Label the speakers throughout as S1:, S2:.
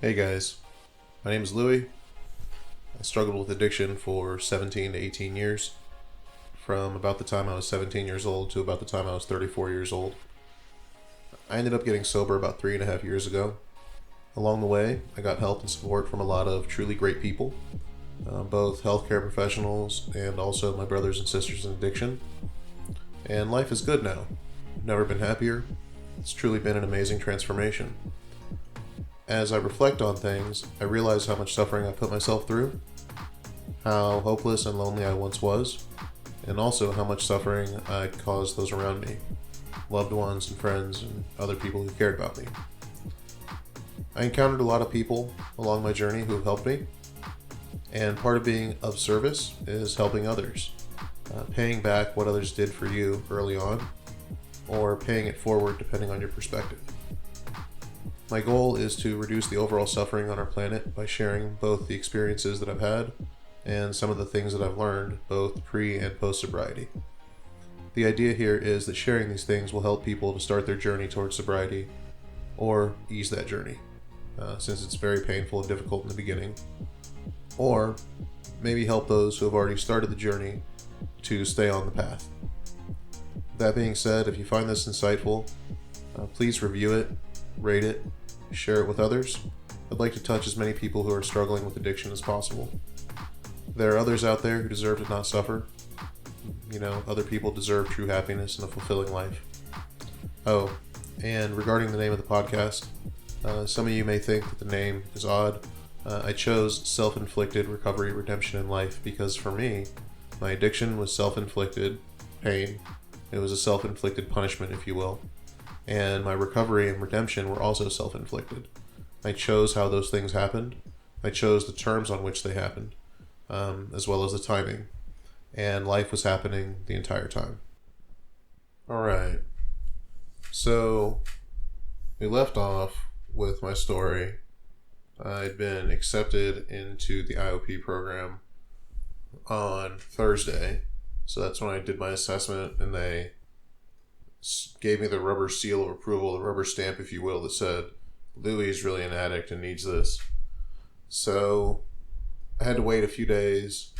S1: Hey guys, my name is Louie. I struggled with addiction for 17 to 18 years, from about the time I was 17 years old to about the time I was 34 years old. I ended up getting sober about 3.5 years ago. Along the way, I got help and support from a lot of truly great people, both healthcare professionals and also my brothers and sisters in addiction. And life is good now. Never been happier. It's truly been an amazing transformation. As I reflect on things, I realize how much suffering I put myself through, how hopeless and lonely I once was, and also how much suffering I'd caused those around me, loved ones and friends and other people who cared about me. I encountered a lot of people along my journey who helped me, and part of being of service is helping others, paying back what others did for you early on, or paying it forward depending on your perspective. My goal is to reduce the overall suffering on our planet by sharing both the experiences that I've had and some of the things that I've learned, both pre and post sobriety. The idea here is that sharing these things will help people to start their journey towards sobriety or ease that journey, since it's very painful and difficult in the beginning, or maybe help those who have already started the journey to stay on the path. That being said, if you find this insightful, please review it, rate it, share it with others. I'd like to touch as many people who are struggling with addiction as possible. There are others out there who deserve to not suffer. Other people deserve true happiness and a fulfilling life. Oh, and regarding the name of the podcast, some of you may think that the name is odd. I chose Self-Inflicted Recovery, Redemption, and Life because for me, my addiction was self-inflicted pain. It was a self-inflicted punishment, if you will. And my recovery and redemption were also self-inflicted. I chose how those things happened. I chose the terms on which they happened, as well as the timing. And life was happening the entire time. Alright. So, we left off with my story. I'd been accepted into the IOP program on Thursday. So that's when I did my assessment, and they gave me the rubber seal of approval, the rubber stamp, if you will, that said, Louie is really an addict and needs this. So I had to wait a few days,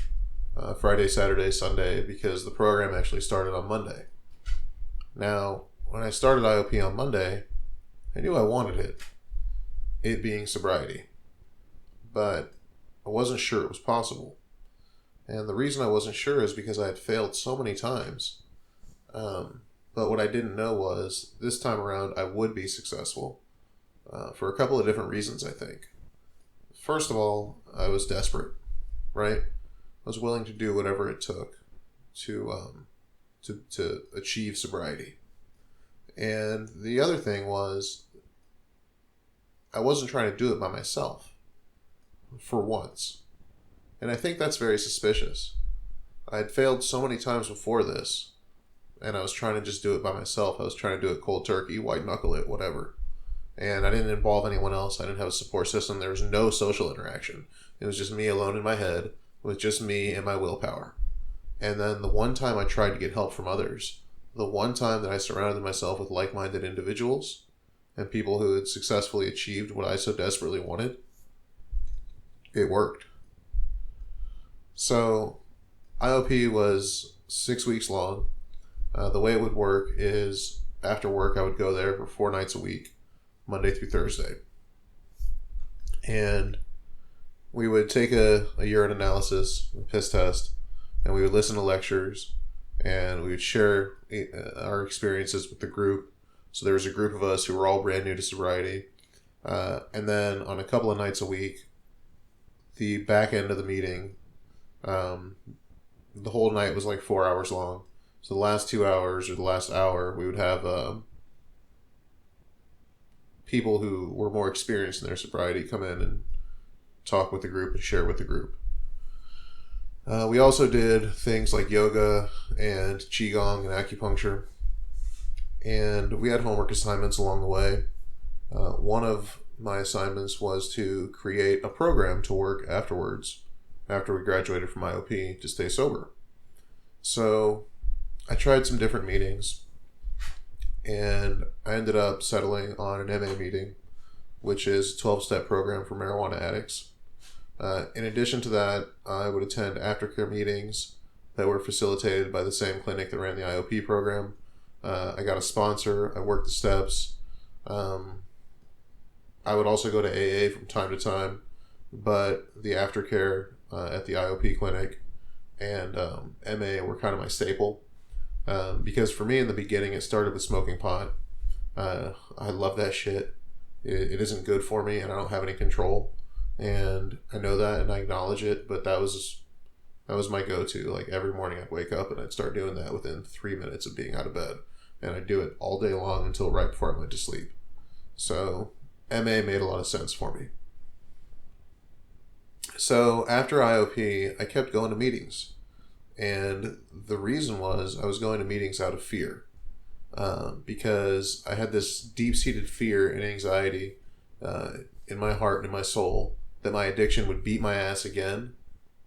S1: Friday, Saturday, Sunday, because the program actually started on Monday. Now, when I started IOP on Monday, I knew I wanted it being sobriety, but I wasn't sure it was possible. And the reason I wasn't sure is because I had failed so many times. But what I didn't know was, this time around, I would be successful for a couple of different reasons, I think. First of all, I was desperate, right? I was willing to do whatever it took to achieve sobriety. And the other thing was, I wasn't trying to do it by myself, for once. And I think that's very suspicious. I had failed so many times before this, and I was trying to just do it by myself. I was trying to do it cold turkey, white knuckle it, whatever. And I didn't involve anyone else. I didn't have a support system. There was no social interaction. It was just me alone in my head, with just me and my willpower. And then the one time I tried to get help from others, the one time that I surrounded myself with like-minded individuals and people who had successfully achieved what I so desperately wanted, it worked. So IOP was 6 weeks long. The way it would work is, after work, I would go there for 4 nights a week, Monday through Thursday. And we would take a urine analysis, a piss test, and we would listen to lectures, and we would share our experiences with the group. So there was a group of us who were all brand new to sobriety. And then on a couple of nights a week, the back end of the meeting, the whole night was like 4 hours long. So the last 2 hours or the last hour, we would have people who were more experienced in their sobriety come in and talk with the group and share with the group. We also did things like yoga and qigong and acupuncture. And we had homework assignments along the way. One of my assignments was to create a program to work afterwards, after we graduated from IOP, to stay sober. So I tried some different meetings, and I ended up settling on an MA meeting which is a 12-step program for marijuana addicts. In addition to that, I would attend aftercare meetings that were facilitated by the same clinic that ran the IOP program. I got a sponsor. I worked the steps. I would also go to AA from time to time, but the aftercare at the IOP clinic and MA were kind of my staple. Because for me in the beginning, it started with smoking pot. I love that shit. It isn't good for me, and I don't have any control. And I know that, and I acknowledge it. But that was my go-to. Like every morning, I'd wake up and I'd start doing that within 3 minutes of being out of bed, and I'd do it all day long until right before I went to sleep. So MA made a lot of sense for me. So after IOP, I kept going to meetings. And the reason was I was going to meetings out of fear. Because I had this deep-seated fear and anxiety in my heart and in my soul that my addiction would beat my ass again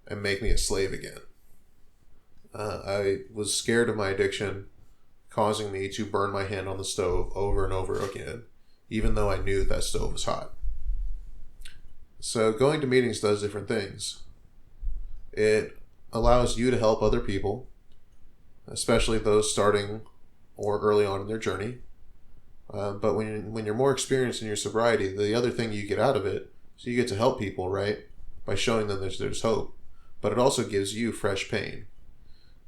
S1: and make me a slave again. I was scared of my addiction causing me to burn my hand on the stove over and over again, even though I knew that stove was hot. So going to meetings does different things. It allows you to help other people, especially those starting or early on in their journey. But when you're more experienced in your sobriety, the other thing you get out of it, so you get to help people, right? By showing them there's hope. But it also gives you fresh pain.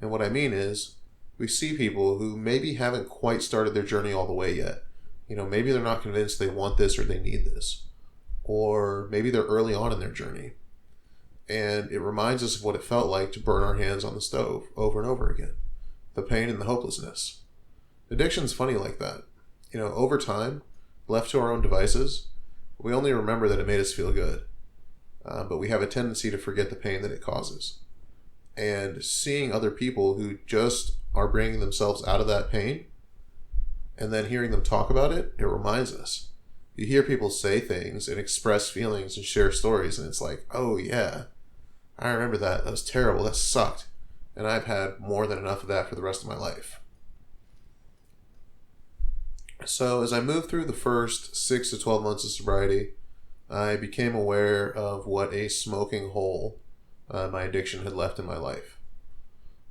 S1: And what I mean is, we see people who maybe haven't quite started their journey all the way yet. You know, maybe they're not convinced they want this or they need this. Or maybe they're early on in their journey. And it reminds us of what it felt like to burn our hands on the stove over and over again. The pain and the hopelessness. Addiction's funny like that. You know, over time, left to our own devices, we only remember that it made us feel good. But we have a tendency to forget the pain that it causes. And seeing other people who just are bringing themselves out of that pain, and then hearing them talk about it, it reminds us. You hear people say things and express feelings and share stories, and it's like, oh yeah, I remember that. That was terrible. That sucked. And I've had more than enough of that for the rest of my life. So as I moved through the first 6 to 12 months of sobriety, I became aware of what a smoking hole my addiction had left in my life.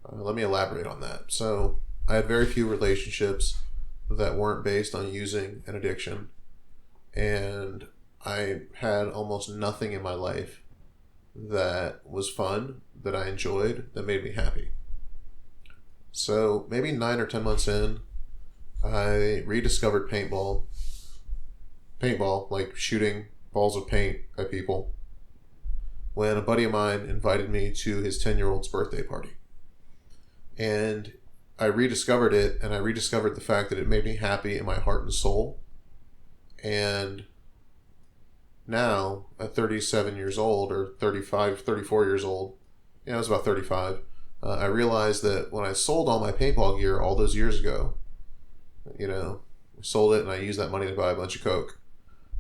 S1: Let me elaborate on that. So I had very few relationships that weren't based on using an addiction. And I had almost nothing in my life that was fun, that I enjoyed, that made me happy. So maybe 9 or 10 months in, I rediscovered paintball. Paintball, like shooting balls of paint at people, when a buddy of mine invited me to his 10-year-old's birthday party. And I rediscovered it, and I rediscovered the fact that it made me happy in my heart and soul. And now, at 37 years old, or 35, 34 years old, I was about 35, I realized that when I sold all my paintball gear all those years ago, I sold it and I used that money to buy a bunch of Coke.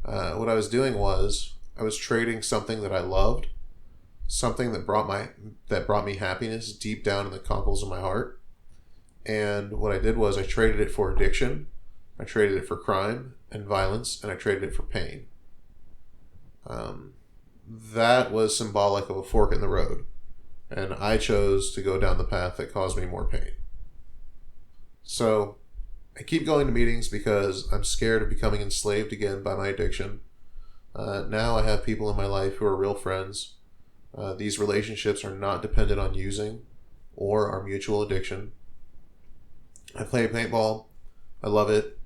S1: What I was doing was, I was trading something that I loved, something that brought me happiness deep down in the cockles of my heart. And what I did was I traded it for addiction, I traded it for crime and violence, and I traded it for pain. That was symbolic of a fork in the road. And I chose to go down the path that caused me more pain. So I keep going to meetings because I'm scared of becoming enslaved again by my addiction. Now I have people in my life who are real friends. These relationships are not dependent on using or our mutual addiction. I play paintball. I love it.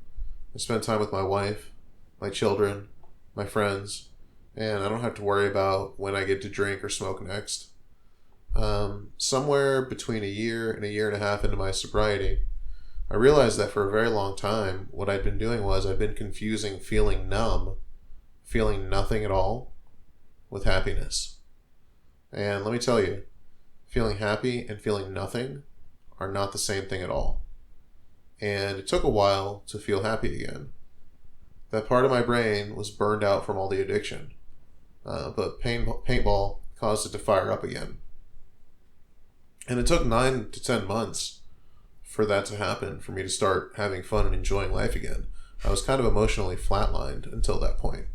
S1: I spend time with my wife, my children, my friends, and I don't have to worry about when I get to drink or smoke next. Somewhere between a year and a half into my sobriety, I realized that for a very long time, what I'd been doing was I'd been confusing feeling numb, feeling nothing at all, with happiness. And let me tell you, feeling happy and feeling nothing are not the same thing at all. And it took a while to feel happy again. That part of my brain was burned out from all the addiction. But paintball caused it to fire up again. And it took 9 to 10 months for that to happen, for me to start having fun and enjoying life again. I was kind of emotionally flatlined until that point.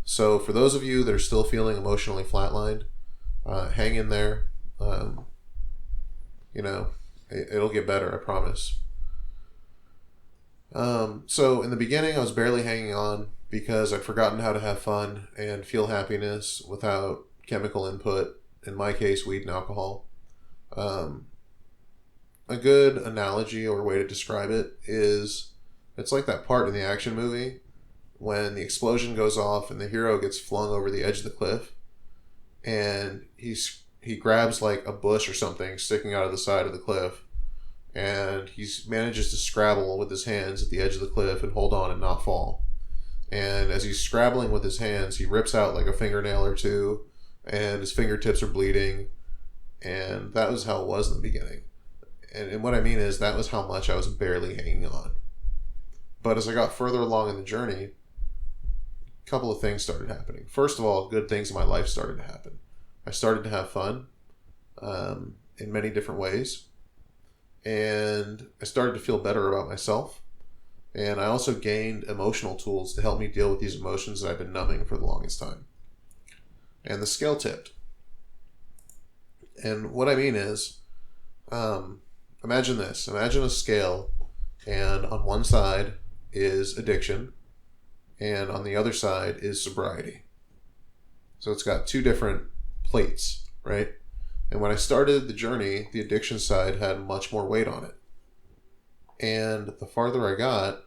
S1: So for those of you that are still feeling emotionally flatlined, hang in there. Um, it'll get better, I promise. So in the beginning, I was barely hanging on because I'd forgotten how to have fun and feel happiness without chemical input, in my case, weed and alcohol. Um, a good analogy or way to describe it is it's like that part in the action movie when the explosion goes off and the hero gets flung over the edge of the cliff, and he grabs like a bush or something sticking out of the side of the cliff, and he manages to scrabble with his hands at the edge of the cliff and hold on and not fall. And as he's scrabbling with his hands, he rips out like a fingernail or two, and his fingertips are bleeding. And that was how it was in the beginning. And what I mean is, that was how much I was barely hanging on. But as I got further along in the journey, a couple of things started happening. First of all, good things in my life started to happen. I started to have fun in many different ways. And I started to feel better about myself. And I also gained emotional tools to help me deal with these emotions that I've been numbing for the longest time. And the scale tipped. And what I mean is, imagine this. Imagine a scale, and on one side is addiction, and on the other side is sobriety. So it's got two different plates, right? And when I started the journey, the addiction side had much more weight on it. And the farther I got,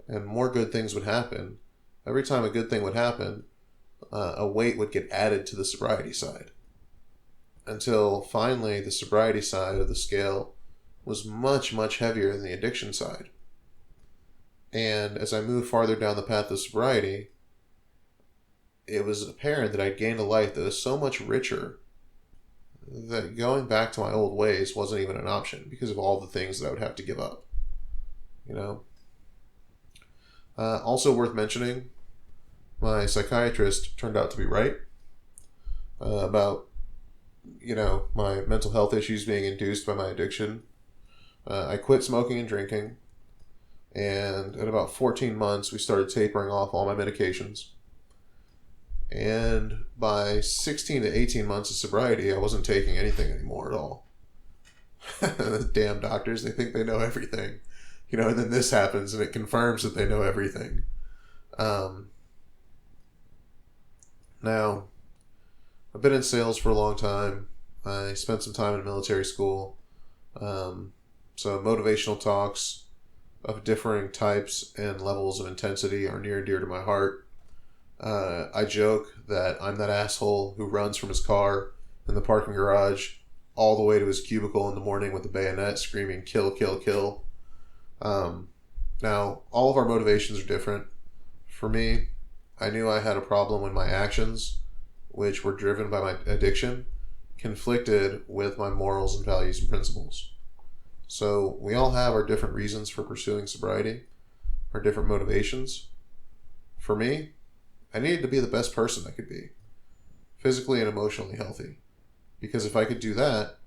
S1: and more good things would happen, every time a good thing would happen, a weight would get added to the sobriety side. Until finally the sobriety side of the scale was much, much heavier than the addiction side. And as I moved farther down the path of sobriety, it was apparent that I'd gained a life that was so much richer that going back to my old ways wasn't even an option because of all the things that I would have to give up. Also worth mentioning, my psychiatrist turned out to be right about my mental health issues being induced by my addiction. I quit smoking and drinking, and in about 14 months, we started tapering off all my medications. And by 16 to 18 months of sobriety, I wasn't taking anything anymore at all. The damn doctors, they think they know everything. And then this happens, and it confirms that they know everything. Now, I've been in sales for a long time. I spent some time in military school. So motivational talks of differing types and levels of intensity are near and dear to my heart. I joke that I'm that asshole who runs from his car in the parking garage all the way to his cubicle in the morning with a bayonet screaming, "Kill, kill, kill." Now, all of our motivations are different. For me, I knew I had a problem when my actions, which were driven by my addiction, conflicted with my morals and values and principles. So we all have our different reasons for pursuing sobriety, our different motivations. For me, I needed to be the best person I could be, physically and emotionally healthy. Because if I could do that,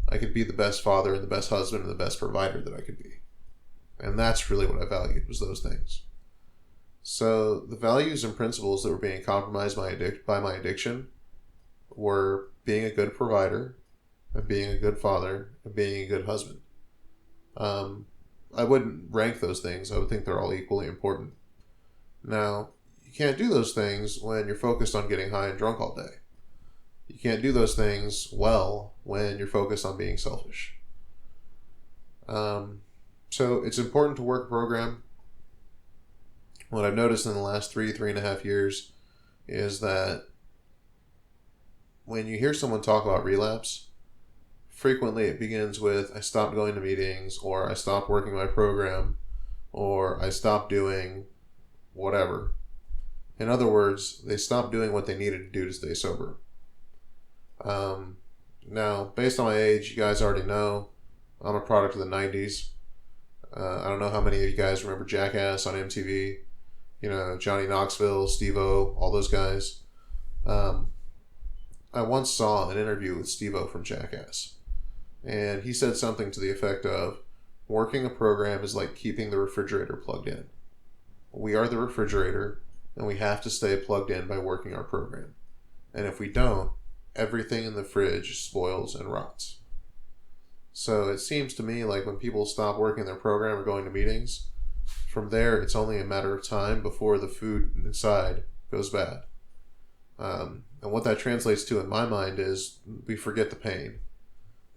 S1: I could be the best father and the best husband and the best provider that I could be. And that's really what I valued, was those things. So the values and principles that were being compromised by my addiction were being a good provider, and being a good father, and being a good husband. I wouldn't rank those things. I would think they're all equally important. Now, you can't do those things when you're focused on getting high and drunk all day. You can't do those things well when you're focused on being selfish. So it's important to work a program. What I've noticed in the last 3.5 years is that when you hear someone talk about relapse, frequently it begins with, "I stopped going to meetings," or "I stopped working my program," or "I stopped doing whatever." In other words, they stopped doing what they needed to do to stay sober. Now, based on my age, you guys already know I'm a product of the 90s. I don't know how many of you guys remember Jackass on MTV. Johnny Knoxville, Steve-O, all those guys. I once saw an interview with Steve-O from Jackass. And he said something to the effect of, "Working a program is like keeping the refrigerator plugged in. We are the refrigerator, and we have to stay plugged in by working our program. And if we don't, everything in the fridge spoils and rots. So it seems to me like when people stop working their program or going to meetings, from there it's only a matter of time before the food inside goes bad. And what that translates to in my mind is we forget the pain.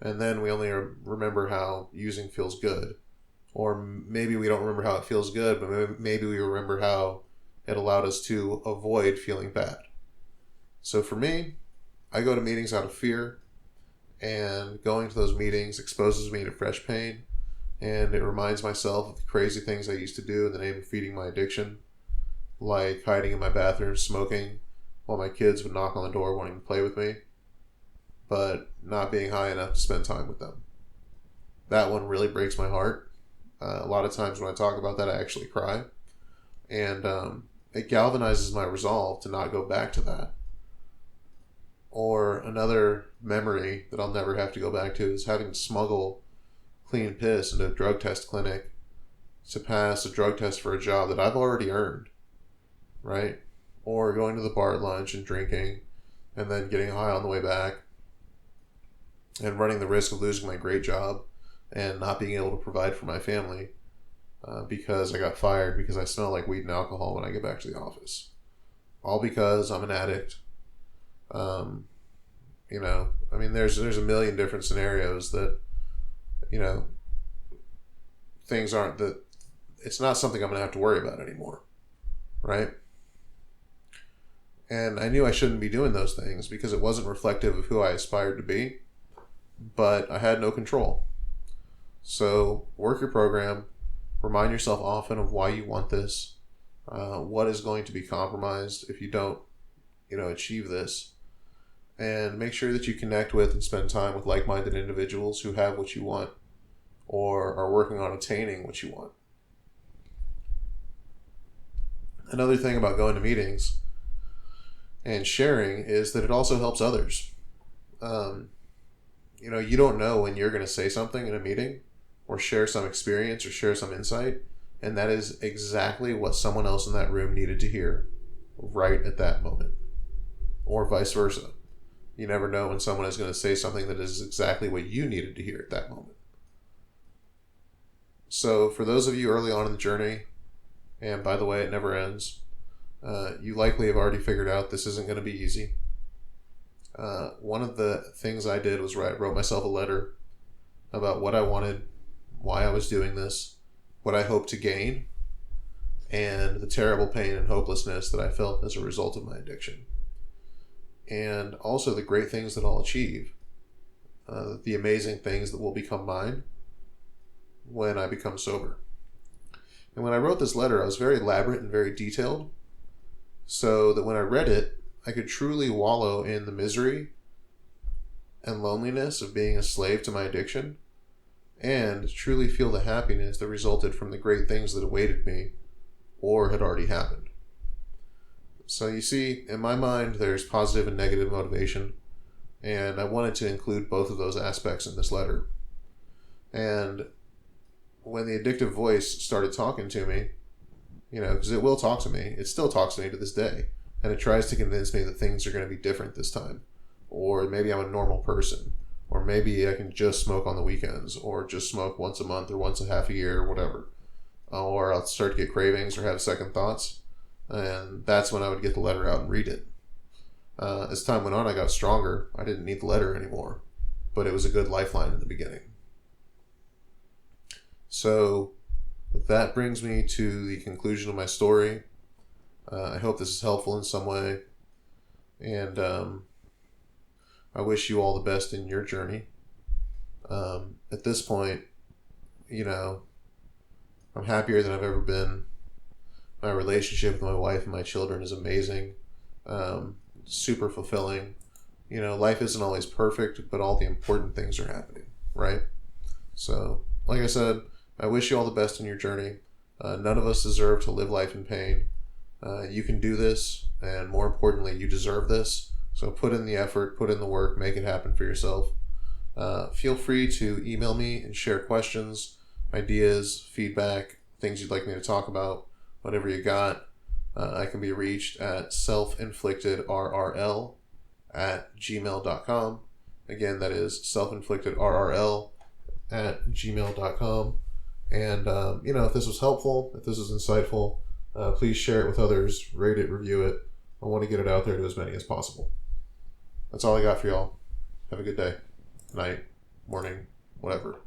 S1: And then we only remember how using feels good. Or maybe we don't remember how it feels good, but maybe we remember how it allowed us to avoid feeling bad. So for me, I go to meetings out of fear, and going to those meetings exposes me to fresh pain, and it reminds myself of the crazy things I used to do in the name of feeding my addiction, like hiding in my bathroom smoking while my kids would knock on the door wanting to play with me, but not being high enough to spend time with them. That one really breaks my heart. A lot of times when I talk about that, I actually cry. And it galvanizes my resolve to not go back to that. Or another memory that I'll never have to go back to is having to smuggle clean piss into a drug test clinic to pass a drug test for a job that I've already earned, right? Or going to the bar at lunch and drinking and then getting high on the way back and running the risk of losing my great job and not being able to provide for my family because I got fired because I smell like weed and alcohol when I get back to the office. All because I'm an addict. There's a million different scenarios that, things aren't that it's not something I'm going to have to worry about anymore. Right? And I knew I shouldn't be doing those things because it wasn't reflective of who I aspired to be, but I had no control. So work your program, remind yourself often of why you want this, what is going to be compromised if you don't, achieve this, and make sure that you connect with and spend time with like-minded individuals who have what you want or are working on attaining what you want. Another thing about going to meetings and sharing is that it also helps others. You don't know when you're going to say something in a meeting or share some experience or share some insight, and that is exactly what someone else in that room needed to hear right at that moment, or vice versa. You never know when someone is going to say something that is exactly what you needed to hear at that moment. So for those of you early on in the journey, and by the way, it never ends, you likely have already figured out this isn't going to be easy. One of the things I did was wrote myself a letter about what I wanted, why I was doing this, what I hoped to gain, and the terrible pain and hopelessness that I felt as a result of my addiction. And also the great things that I'll achieve, the amazing things that will become mine when I become sober. And when I wrote this letter, I was very elaborate and very detailed, so that when I read it, I could truly wallow in the misery and loneliness of being a slave to my addiction, and truly feel the happiness that resulted from the great things that awaited me or had already happened. So you see, in my mind, there's positive and negative motivation, and I wanted to include both of those aspects in this letter. And when the addictive voice started talking to me, because it will talk to me, it still talks to me to this day, and it tries to convince me that things are going to be different this time, or maybe I'm a normal person, or maybe I can just smoke on the weekends, or just smoke once a month or once a half a year or whatever, or I'll start to get cravings or have second thoughts. And that's when I would get the letter out and read it. As time went on, I got stronger. I didn't need the letter anymore, but it was a good lifeline in the beginning. So that brings me to the conclusion of my story. I hope this is helpful in some way, and I wish you all the best in your journey. At this point, I'm happier than I've ever been. My relationship with my wife and my children is amazing. Super fulfilling. Life isn't always perfect, but all the important things are happening, right? So, like I said, I wish you all the best in your journey. None of us deserve to live life in pain. You can do this, and more importantly, you deserve this. So put in the effort, put in the work, make it happen for yourself. Feel free to email me and share questions, ideas, feedback, things you'd like me to talk about, whatever you got. I can be reached at selfinflictedrrl@gmail.com. Again, that is selfinflictedrrl@gmail.com. And, if this was helpful, if this was insightful, please share it with others, rate it, review it. I want to get it out there to as many as possible. That's all I got for y'all. Have a good day, night, morning, whatever.